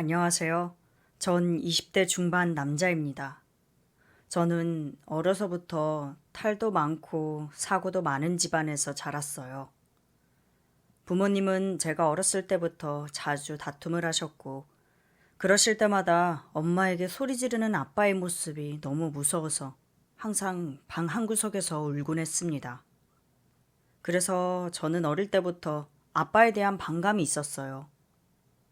안녕하세요. 전 20대 중반 남자입니다. 저는 어려서부터 탈도 많고 사고도 많은 집안에서 자랐어요. 부모님은 제가 어렸을 때부터 자주 다툼을 하셨고, 그러실 때마다 엄마에게 소리 지르는 아빠의 모습이 너무 무서워서 항상 방 한구석에서 울곤 했습니다. 그래서 저는 어릴 때부터 아빠에 대한 반감이 있었어요.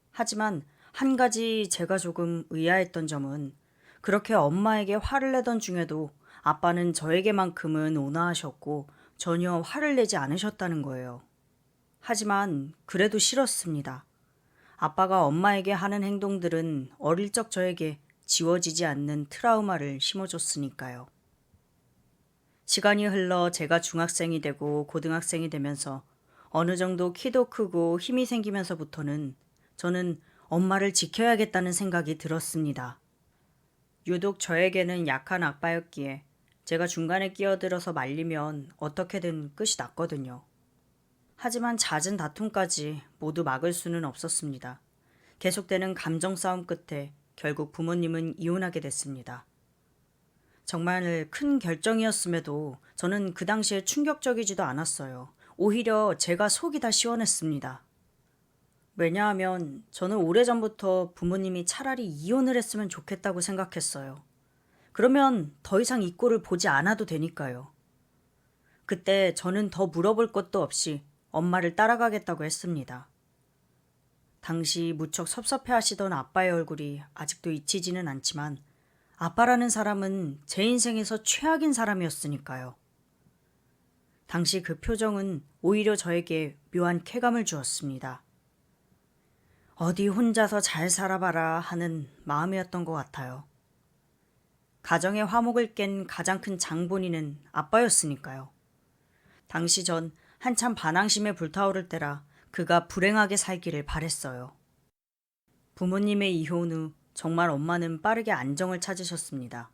하지만 한 가지 제가 조금 의아했던 점은 그렇게 엄마에게 화를 내던 중에도 아빠는 저에게만큼은 온화하셨고 전혀 화를 내지 않으셨다는 거예요. 하지만 그래도 싫었습니다. 아빠가 엄마에게 하는 행동들은 어릴 적 저에게 지워지지 않는 트라우마를 심어줬으니까요. 시간이 흘러 제가 중학생이 되고 고등학생이 되면서 어느 정도 키도 크고 힘이 생기면서부터는 저는 엄마를 지켜야겠다는 생각이 들었습니다. 유독 저에게는 약한 아빠였기에 제가 중간에 끼어들어서 말리면 어떻게든 끝이 났거든요. 하지만 잦은 다툼까지 모두 막을 수는 없었습니다. 계속되는 감정 싸움 끝에 결국 부모님은 이혼하게 됐습니다. 정말 큰 결정이었음에도 저는 그 당시에 충격적이지도 않았어요. 오히려 제가 속이 다 시원했습니다. 왜냐하면 저는 오래전부터 부모님이 차라리 이혼을 했으면 좋겠다고 생각했어요. 그러면 더 이상 이 꼴을 보지 않아도 되니까요. 그때 저는 더 물어볼 것도 없이 엄마를 따라가겠다고 했습니다. 당시 무척 섭섭해 하시던 아빠의 얼굴이 아직도 잊히지는 않지만 아빠라는 사람은 제 인생에서 최악인 사람이었으니까요. 당시 그 표정은 오히려 저에게 묘한 쾌감을 주었습니다. 어디 혼자서 잘 살아봐라 하는 마음이었던 것 같아요. 가정의 화목을 깬 가장 큰 장본인은 아빠였으니까요. 당시 전 한참 반항심에 불타오를 때라 그가 불행하게 살기를 바랬어요. 부모님의 이혼 후 정말 엄마는 빠르게 안정을 찾으셨습니다.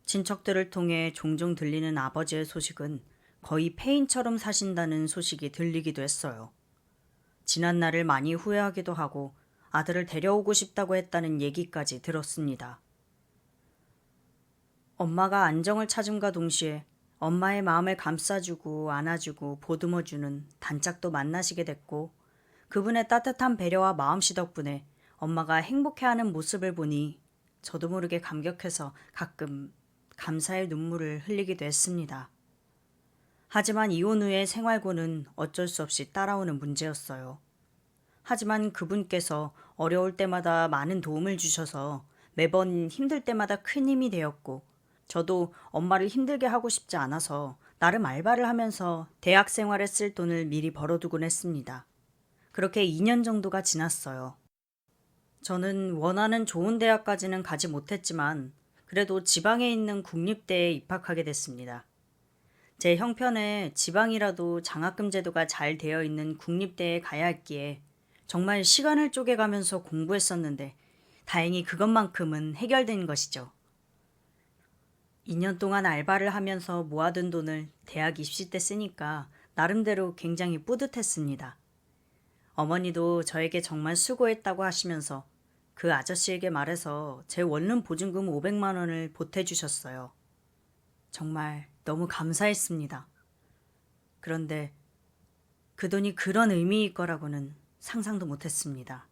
친척들을 통해 종종 들리는 아버지의 소식은 거의 폐인처럼 사신다는 소식이 들리기도 했어요. 지난 날을 많이 후회하기도 하고 아들을 데려오고 싶다고 했다는 얘기까지 들었습니다. 엄마가 안정을 찾음과 동시에 엄마의 마음을 감싸주고 안아주고 보듬어주는 단짝도 만나시게 됐고 그분의 따뜻한 배려와 마음씨 덕분에 엄마가 행복해하는 모습을 보니 저도 모르게 감격해서 가끔 감사의 눈물을 흘리기도 했습니다. 하지만 이혼 후의 생활고는 어쩔 수 없이 따라오는 문제였어요. 하지만 그분께서 어려울 때마다 많은 도움을 주셔서 매번 힘들 때마다 큰 힘이 되었고 저도 엄마를 힘들게 하고 싶지 않아서 나름 알바를 하면서 대학 생활에 쓸 돈을 미리 벌어두곤 했습니다. 그렇게 2년 정도가 지났어요. 저는 원하는 좋은 대학까지는 가지 못했지만 그래도 지방에 있는 국립대에 입학하게 됐습니다. 제 형편에 지방이라도 장학금 제도가 잘 되어 있는 국립대에 가야 했기에 정말 시간을 쪼개가면서 공부했었는데 다행히 그것만큼은 해결된 것이죠. 2년 동안 알바를 하면서 모아둔 돈을 대학 입시 때 쓰니까 나름대로 굉장히 뿌듯했습니다. 어머니도 저에게 정말 수고했다고 하시면서 그 아저씨에게 말해서 제 원룸 보증금 500만 원을 보태주셨어요. 정말 너무 감사했습니다. 그런데 그 돈이 그런 의미일 거라고는 상상도 못했습니다.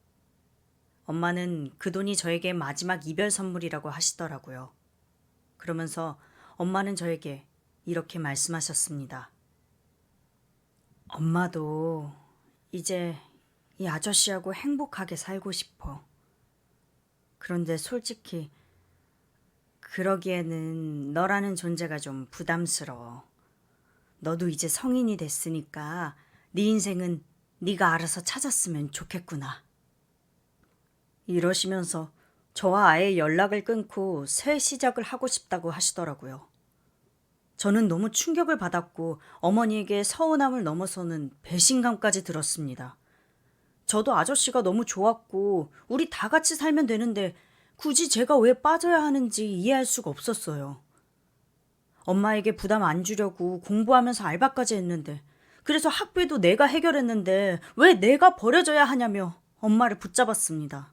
엄마는 그 돈이 저에게 마지막 이별 선물이라고 하시더라고요. 그러면서 엄마는 저에게 이렇게 말씀하셨습니다. 엄마도 이제 이 아저씨하고 행복하게 살고 싶어. 그런데 솔직히 그러기에는 너라는 존재가 좀 부담스러워. 너도 이제 성인이 됐으니까 네 인생은 네가 알아서 찾았으면 좋겠구나. 이러시면서 저와 아예 연락을 끊고 새 시작을 하고 싶다고 하시더라고요. 저는 너무 충격을 받았고 어머니에게 서운함을 넘어서는 배신감까지 들었습니다. 저도 아저씨가 너무 좋았고 우리 다 같이 살면 되는데 굳이 제가 왜 빠져야 하는지 이해할 수가 없었어요. 엄마에게 부담 안 주려고 공부하면서 알바까지 했는데 그래서 학비도 내가 해결했는데 왜 내가 버려져야 하냐며 엄마를 붙잡았습니다.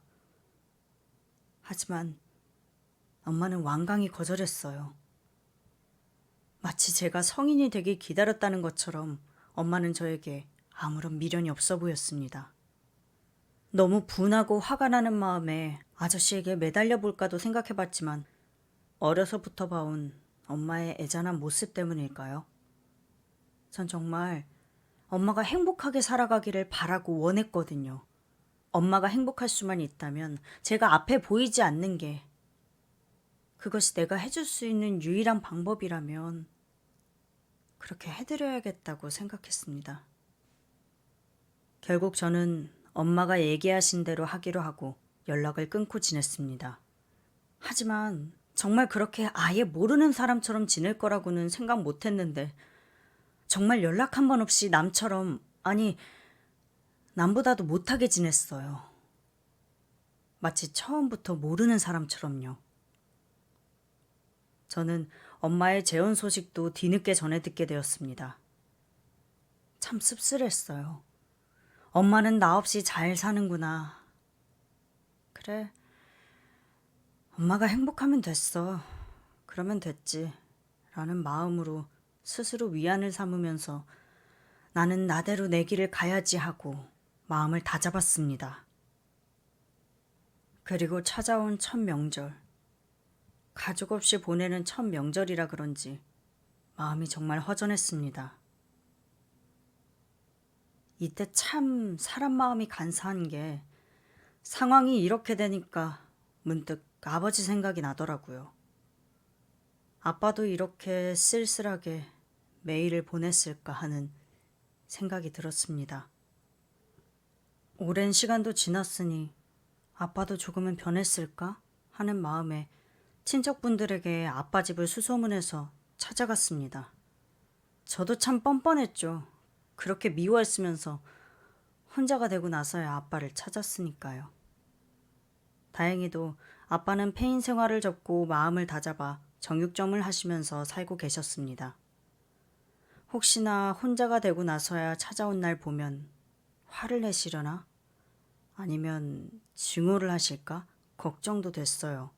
하지만 엄마는 완강히 거절했어요. 마치 제가 성인이 되길 기다렸다는 것처럼 엄마는 저에게 아무런 미련이 없어 보였습니다. 너무 분하고 화가 나는 마음에 아저씨에게 매달려 볼까도 생각해봤지만 어려서부터 봐온 엄마의 애잔한 모습 때문일까요? 전 정말 엄마가 행복하게 살아가기를 바라고 원했거든요. 엄마가 행복할 수만 있다면 제가 앞에 보이지 않는 게 그것이 내가 해줄 수 있는 유일한 방법이라면 그렇게 해드려야겠다고 생각했습니다. 결국 저는 엄마가 얘기하신 대로 하기로 하고 연락을 끊고 지냈습니다. 하지만 정말 그렇게 아예 모르는 사람처럼 지낼 거라고는 생각 못 했는데 정말 연락 한 번 없이 남처럼, 아니, 남보다도 못하게 지냈어요. 마치 처음부터 모르는 사람처럼요. 저는 엄마의 재혼 소식도 뒤늦게 전해 듣게 되었습니다. 참 씁쓸했어요. 엄마는 나 없이 잘 사는구나. 그래, 엄마가 행복하면 됐어. 그러면 됐지. 라는 마음으로 스스로 위안을 삼으면서 나는 나대로 내 길을 가야지 하고 마음을 다잡았습니다. 그리고 찾아온 첫 명절. 가족 없이 보내는 첫 명절이라 그런지 마음이 정말 허전했습니다. 이때 참 사람 마음이 간사한 게 상황이 이렇게 되니까 문득 아버지 생각이 나더라고요. 아빠도 이렇게 쓸쓸하게 매일을 보냈을까 하는 생각이 들었습니다. 오랜 시간도 지났으니 아빠도 조금은 변했을까 하는 마음에 친척분들에게 아빠 집을 수소문해서 찾아갔습니다. 저도 참 뻔뻔했죠. 그렇게 미워했으면서 혼자가 되고 나서야 아빠를 찾았으니까요. 다행히도 아빠는 폐인 생활을 접고 마음을 다잡아 정육점을 하시면서 살고 계셨습니다. 혹시나 혼자가 되고 나서야 찾아온 날 보면 화를 내시려나? 아니면 증오를 하실까? 걱정도 됐어요.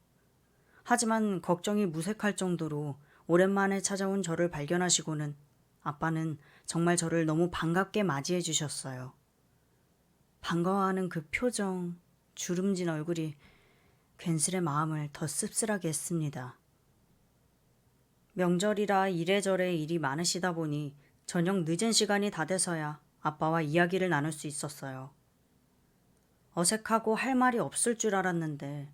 하지만 걱정이 무색할 정도로 오랜만에 찾아온 저를 발견하시고는 아빠는 정말 저를 너무 반갑게 맞이해 주셨어요. 반가워하는 그 표정, 주름진 얼굴이 괜스레 마음을 더 씁쓸하게 했습니다. 명절이라 이래저래 일이 많으시다 보니 저녁 늦은 시간이 다 돼서야 아빠와 이야기를 나눌 수 있었어요. 어색하고 할 말이 없을 줄 알았는데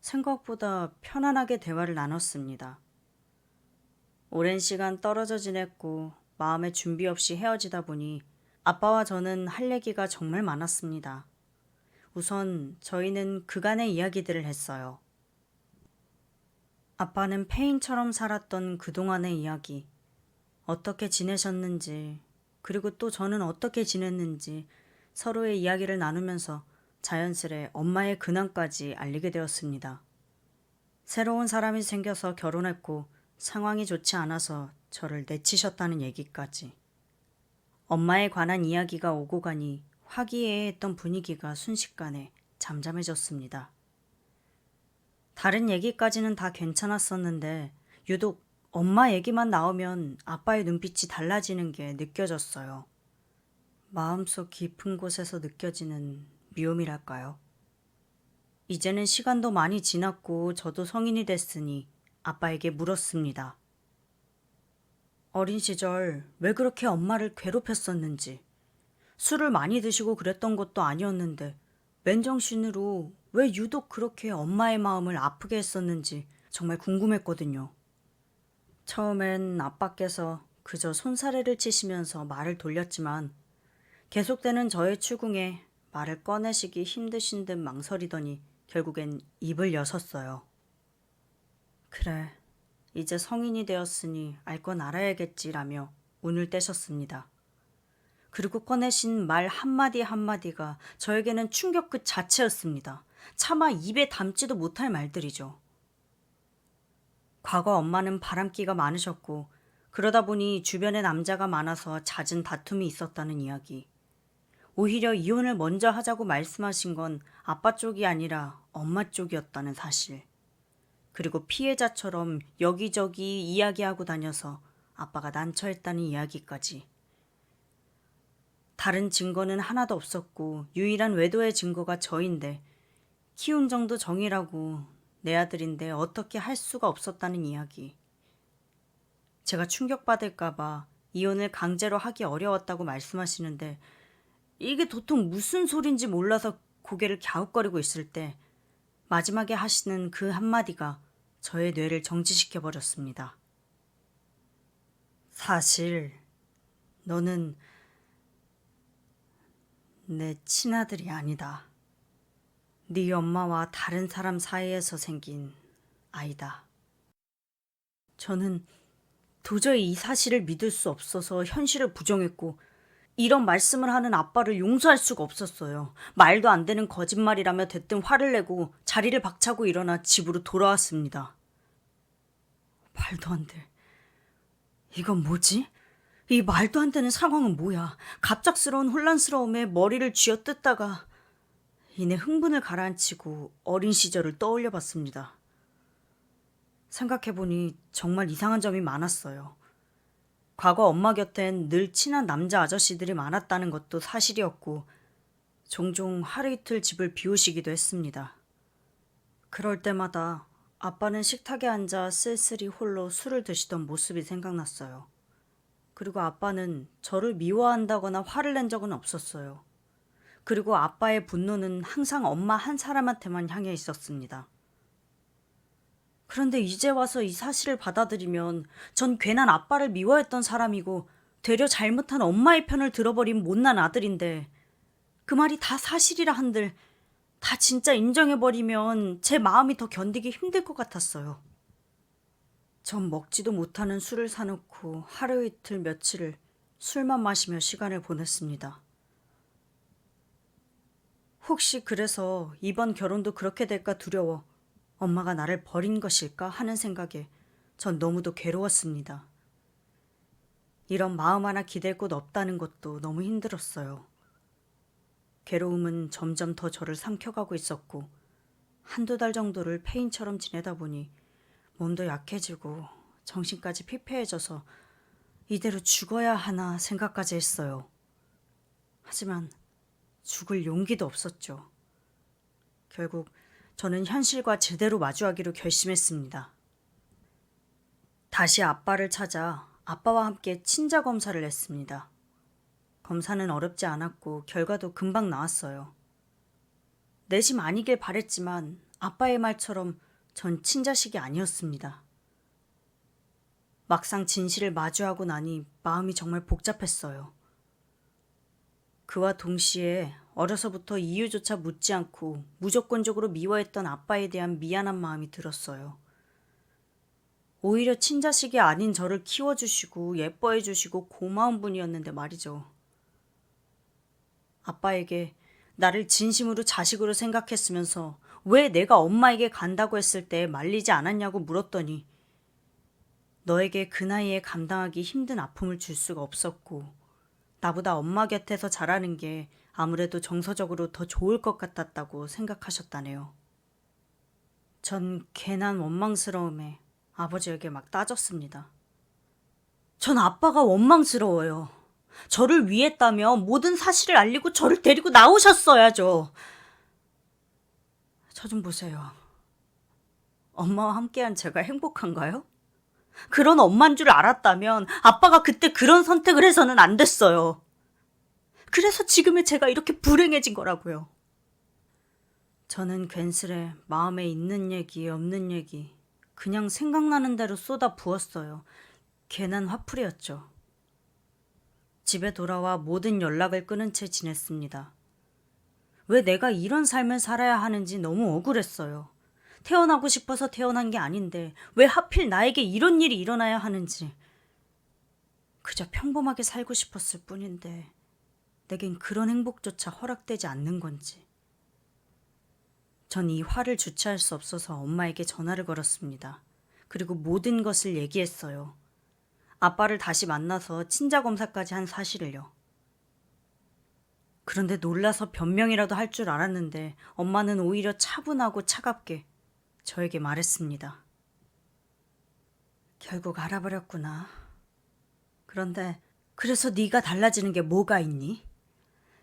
생각보다 편안하게 대화를 나눴습니다. 오랜 시간 떨어져 지냈고 마음의 준비 없이 헤어지다 보니 아빠와 저는 할 얘기가 정말 많았습니다. 우선 저희는 그간의 이야기들을 했어요. 아빠는 폐인처럼 살았던 그동안의 이야기, 어떻게 지내셨는지, 그리고 또 저는 어떻게 지냈는지 서로의 이야기를 나누면서 자연스레 엄마의 근황까지 알리게 되었습니다. 새로운 사람이 생겨서 결혼했고 상황이 좋지 않아서 저를 내치셨다는 얘기까지. 엄마에 관한 이야기가 오고 가니 화기애애했던 분위기가 순식간에 잠잠해졌습니다. 다른 얘기까지는 다 괜찮았었는데 유독 엄마 얘기만 나오면 아빠의 눈빛이 달라지는 게 느껴졌어요. 마음속 깊은 곳에서 느껴지는 미움이랄까요? 이제는 시간도 많이 지났고 저도 성인이 됐으니 아빠에게 물었습니다. 어린 시절 왜 그렇게 엄마를 괴롭혔었는지, 술을 많이 드시고 그랬던 것도 아니었는데 맨정신으로 왜 유독 그렇게 엄마의 마음을 아프게 했었는지 정말 궁금했거든요. 처음엔 아빠께서 그저 손사래를 치시면서 말을 돌렸지만 계속되는 저의 추궁에 말을 꺼내시기 힘드신 듯 망설이더니 결국엔 입을 여섰어요. 그래, 이제 성인이 되었으니 알 건 알아야겠지라며 운을 떼셨습니다. 그리고 꺼내신 말 한마디 한마디가 저에게는 충격 그 자체였습니다. 차마 입에 담지도 못할 말들이죠. 과거 엄마는 바람기가 많으셨고 그러다 보니 주변에 남자가 많아서 잦은 다툼이 있었다는 이야기. 오히려 이혼을 먼저 하자고 말씀하신 건 아빠 쪽이 아니라 엄마 쪽이었다는 사실. 그리고 피해자처럼 여기저기 이야기하고 다녀서 아빠가 난처했다는 이야기까지. 다른 증거는 하나도 없었고 유일한 외도의 증거가 저인데 키운 정도 정이라고 내 아들인데 어떻게 할 수가 없었다는 이야기. 제가 충격받을까봐 이혼을 강제로 하기 어려웠다고 말씀하시는데 이게 도통 무슨 소린지 몰라서 고개를 갸웃거리고 있을 때 마지막에 하시는 그 한마디가 저의 뇌를 정지시켜버렸습니다. 사실 너는 내 친아들이 아니다. 네 엄마와 다른 사람 사이에서 생긴 아이다. 저는 도저히 이 사실을 믿을 수 없어서 현실을 부정했고 이런 말씀을 하는 아빠를 용서할 수가 없었어요. 말도 안 되는 거짓말이라며 대뜸 화를 내고 자리를 박차고 일어나 집으로 돌아왔습니다. 말도 안 돼. 이건 뭐지? 이 말도 안 되는 상황은 뭐야? 갑작스러운 혼란스러움에 머리를 쥐어뜯다가 이내 흥분을 가라앉히고 어린 시절을 떠올려 봤습니다. 생각해보니 정말 이상한 점이 많았어요. 과거 엄마 곁엔 늘 친한 남자 아저씨들이 많았다는 것도 사실이었고 종종 하루 이틀 집을 비우시기도 했습니다. 그럴 때마다 아빠는 식탁에 앉아 쓸쓸히 홀로 술을 드시던 모습이 생각났어요. 그리고 아빠는 저를 미워한다거나 화를 낸 적은 없었어요. 그리고 아빠의 분노는 항상 엄마 한 사람한테만 향해 있었습니다. 그런데 이제 와서 이 사실을 받아들이면 전 괜한 아빠를 미워했던 사람이고 되려 잘못한 엄마의 편을 들어버린 못난 아들인데 그 말이 다 사실이라 한들 다 진짜 인정해버리면 제 마음이 더 견디기 힘들 것 같았어요. 전 먹지도 못하는 술을 사놓고 하루 이틀 며칠을 술만 마시며 시간을 보냈습니다. 혹시 그래서 이번 결혼도 그렇게 될까 두려워 엄마가 나를 버린 것일까 하는 생각에 전 너무도 괴로웠습니다. 이런 마음 하나 기댈 곳 없다는 것도 너무 힘들었어요. 괴로움은 점점 더 저를 삼켜가고 있었고 한두 달 정도를 폐인처럼 지내다 보니 몸도 약해지고 정신까지 피폐해져서 이대로 죽어야 하나 생각까지 했어요. 하지만 죽을 용기도 없었죠. 결국 저는 현실과 제대로 마주하기로 결심했습니다. 다시 아빠를 찾아 아빠와 함께 친자 검사를 했습니다. 검사는 어렵지 않았고 결과도 금방 나왔어요. 내심 아니길 바랬지만 아빠의 말처럼 전 친자식이 아니었습니다. 막상 진실을 마주하고 나니 마음이 정말 복잡했어요. 그와 동시에 어려서부터 이유조차 묻지 않고 무조건적으로 미워했던 아빠에 대한 미안한 마음이 들었어요. 오히려 친자식이 아닌 저를 키워주시고 예뻐해주시고 고마운 분이었는데 말이죠. 아빠에게 나를 진심으로 자식으로 생각했으면서 왜 내가 엄마에게 간다고 했을 때 말리지 않았냐고 물었더니 너에게 그 나이에 감당하기 힘든 아픔을 줄 수가 없었고 나보다 엄마 곁에서 자라는 게 아무래도 정서적으로 더 좋을 것 같았다고 생각하셨다네요. 전 괜한 원망스러움에 아버지에게 막 따졌습니다. 전 아빠가 원망스러워요. 저를 위했다며 모든 사실을 알리고 저를 데리고 나오셨어야죠. 저 좀 보세요. 엄마와 함께한 제가 행복한가요? 그런 엄만 줄 알았다면 아빠가 그때 그런 선택을 해서는 안 됐어요. 그래서 지금의 제가 이렇게 불행해진 거라고요. 저는 괜스레 마음에 있는 얘기 없는 얘기 그냥 생각나는 대로 쏟아 부었어요. 괜한 화풀이였죠. 집에 돌아와 모든 연락을 끊은 채 지냈습니다. 왜 내가 이런 삶을 살아야 하는지 너무 억울했어요. 태어나고 싶어서 태어난 게 아닌데 왜 하필 나에게 이런 일이 일어나야 하는지. 그저 평범하게 살고 싶었을 뿐인데 내겐 그런 행복조차 허락되지 않는 건지. 전 이 화를 주체할 수 없어서 엄마에게 전화를 걸었습니다. 그리고 모든 것을 얘기했어요. 아빠를 다시 만나서 친자 검사까지 한 사실을요. 그런데 놀라서 변명이라도 할 줄 알았는데 엄마는 오히려 차분하고 차갑게 저에게 말했습니다. 결국 알아버렸구나. 그런데 그래서 네가 달라지는 게 뭐가 있니?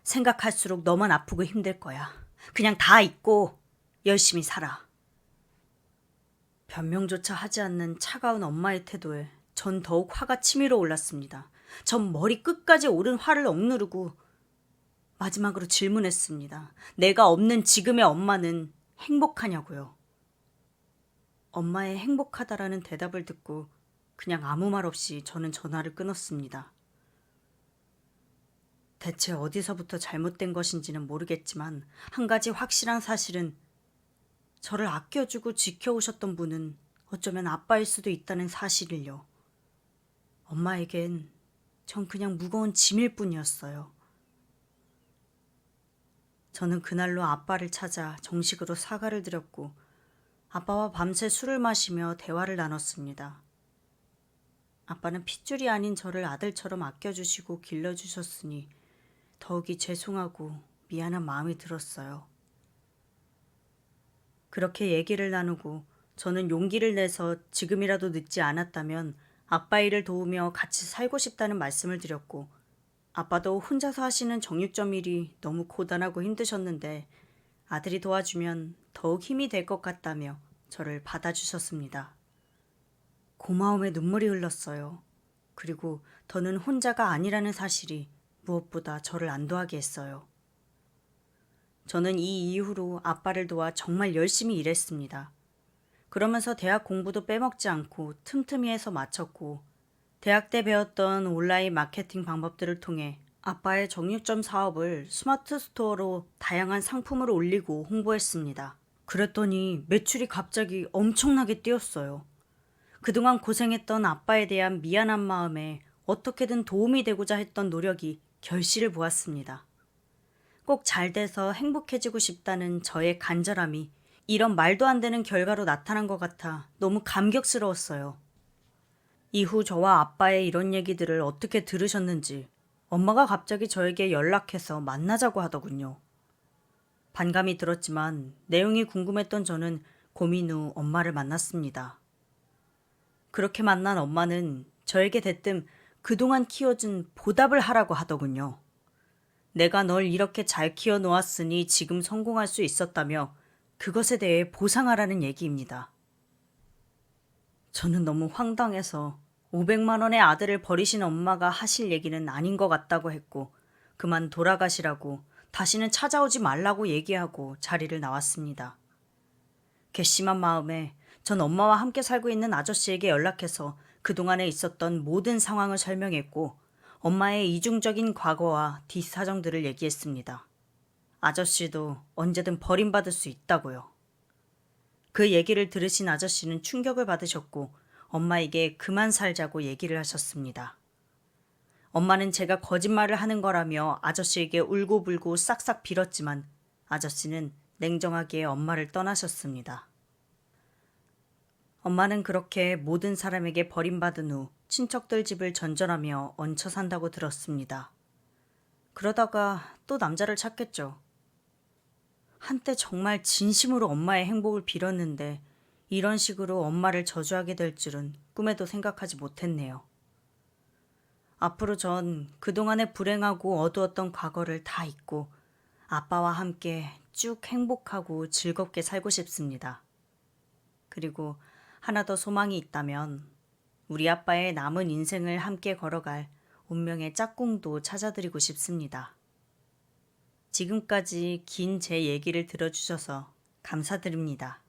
생각할수록 너만 아프고 힘들 거야. 그냥 다 잊고 열심히 살아. 변명조차 하지 않는 차가운 엄마의 태도에 전 더욱 화가 치밀어 올랐습니다. 전 머리 끝까지 오른 화를 억누르고 마지막으로 질문했습니다. 내가 없는 지금의 엄마는 행복하냐고요. 엄마의 행복하다라는 대답을 듣고 그냥 아무 말 없이 저는 전화를 끊었습니다. 대체 어디서부터 잘못된 것인지는 모르겠지만 한 가지 확실한 사실은 저를 아껴주고 지켜오셨던 분은 어쩌면 아빠일 수도 있다는 사실을요. 엄마에겐 전 그냥 무거운 짐일 뿐이었어요. 저는 그날로 아빠를 찾아 정식으로 사과를 드렸고 아빠와 밤새 술을 마시며 대화를 나눴습니다. 아빠는 핏줄이 아닌 저를 아들처럼 아껴주시고 길러주셨으니 더욱이 죄송하고 미안한 마음이 들었어요. 그렇게 얘기를 나누고 저는 용기를 내서 지금이라도 늦지 않았다면 아빠 일을 도우며 같이 살고 싶다는 말씀을 드렸고 아빠도 혼자서 하시는 정육점 일이 너무 고단하고 힘드셨는데 아들이 도와주면 더욱 힘이 될 것 같다며 저를 받아주셨습니다. 고마움에 눈물이 흘렀어요. 그리고 더는 혼자가 아니라는 사실이 무엇보다 저를 안도하게 했어요. 저는 이 이후로 아빠를 도와 정말 열심히 일했습니다. 그러면서 대학 공부도 빼먹지 않고 틈틈이 해서 마쳤고 대학 때 배웠던 온라인 마케팅 방법들을 통해 아빠의 정육점 사업을 스마트 스토어로 다양한 상품을 올리고 홍보했습니다. 그랬더니 매출이 갑자기 엄청나게 뛰었어요. 그동안 고생했던 아빠에 대한 미안한 마음에 어떻게든 도움이 되고자 했던 노력이 결실을 보았습니다. 꼭 잘 돼서 행복해지고 싶다는 저의 간절함이 이런 말도 안 되는 결과로 나타난 것 같아 너무 감격스러웠어요. 이후 저와 아빠의 이런 얘기들을 어떻게 들으셨는지 엄마가 갑자기 저에게 연락해서 만나자고 하더군요. 반감이 들었지만 내용이 궁금했던 저는 고민 후 엄마를 만났습니다. 그렇게 만난 엄마는 저에게 대뜸 그동안 키워준 보답을 하라고 하더군요. 내가 널 이렇게 잘 키워놓았으니 지금 성공할 수 있었다며 그것에 대해 보상하라는 얘기입니다. 저는 너무 황당해서 500만 원의 아들을 버리신 엄마가 하실 얘기는 아닌 것 같다고 했고 그만 돌아가시라고 다시는 찾아오지 말라고 얘기하고 자리를 나왔습니다. 괘씸한 마음에 전 엄마와 함께 살고 있는 아저씨에게 연락해서 그동안에 있었던 모든 상황을 설명했고 엄마의 이중적인 과거와 뒷사정들을 얘기했습니다. 아저씨도 언제든 버림받을 수 있다고요. 그 얘기를 들으신 아저씨는 충격을 받으셨고 엄마에게 그만 살자고 얘기를 하셨습니다. 엄마는 제가 거짓말을 하는 거라며 아저씨에게 울고불고 싹싹 빌었지만 아저씨는 냉정하게 엄마를 떠나셨습니다. 엄마는 그렇게 모든 사람에게 버림받은 후 친척들 집을 전전하며 얹혀 산다고 들었습니다. 그러다가 또 남자를 찾겠죠. 한때 정말 진심으로 엄마의 행복을 빌었는데 이런 식으로 엄마를 저주하게 될 줄은 꿈에도 생각하지 못했네요. 앞으로 전 그동안의 불행하고 어두웠던 과거를 다 잊고 아빠와 함께 쭉 행복하고 즐겁게 살고 싶습니다. 그리고 하나 더 소망이 있다면 우리 아빠의 남은 인생을 함께 걸어갈 운명의 짝꿍도 찾아드리고 싶습니다. 지금까지 긴 제 얘기를 들어주셔서 감사드립니다.